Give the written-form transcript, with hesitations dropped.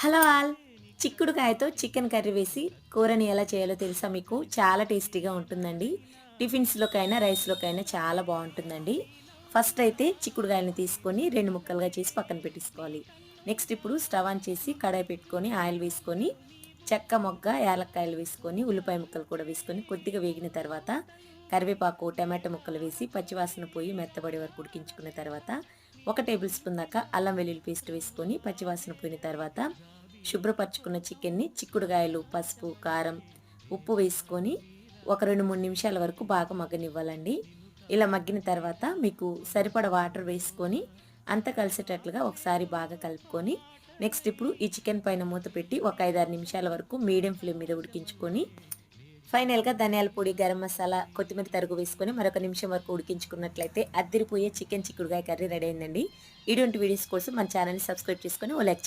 Hello all! చిక్కుడుకాయతో chicken curry వేసి కూరని ఎలా చేయాలో తెలుసా మీకు? చాలా టేస్టీగా ఉంటుందండి. టిఫిన్స్‌లోకైనా, రైస్‌లోకైనా చాలా బావుంటుందండి. ఫస్ట్ అయితే చిక్కుడుకాయలని తీసుకొని 2 ముక్కలుగా చేసి పక్కన పెట్టేసుకోవాలి. నెక్స్ట్ ఇప్పుడు స్టవ్ ఆన్ చేసి కడాయి పెట్టుకొని ఆయిల్ వేసుకొని చెక్క, మొగ్గ, యాలక్కాయలు వేసుకొని ఉల్లిపాయ ముక్కలు కూడా వేసుకొని కొద్దిగా వేగిన తర్వాత కరివేపాకు, టమాటా ముక్కలు వేసి పచ్చివాసన పోయి మెత్తబడే వరకు ఉడికించుకున్న తర్వాత 1 టేబుల్ స్పూన్ దాకా అల్లం వెల్లుల్లి పేస్ట్ వేసుకొని పచ్చివాసన పోయిన తర్వాత శుభ్రపరచుకున్న చికెన్ని చిక్కుడుగాయలు, పసుపు, కారం, ఉప్పు వేసుకొని ఒక 2, 3 నిమిషాల వరకు బాగా మగ్గనివ్వాలండి. ఇలా మగ్గిన తర్వాత మీకు సరిపడ వాటర్ వేసుకొని అంతా కలిసేటట్లుగా ఒకసారి బాగా కలుపుకొని నెక్స్ట్ ఇప్పుడు ఈ చికెన్ పైన మూత పెట్టి ఒక 5, 6 నిమిషాల వరకు మీడియం ఫ్లేమ్ మీద ఉడికించుకొని ఫైనల్‌గా ధనియాల పొడి, గరం మసాలా, కొత్తిమీర తరుగు వేసుకొని మరొక నిమిషం వరకు ఉడికించుకున్నట్లయితే అద్దిరిపోయే చికెన్ చిక్కుడుగాయ కర్రీ రెడీ అయిందండి. ఇటువంటి వీడియోస్ కోసం మన ఛానల్‌ని సబ్స్క్రైబ్ చేసుకొని ఓ లైక్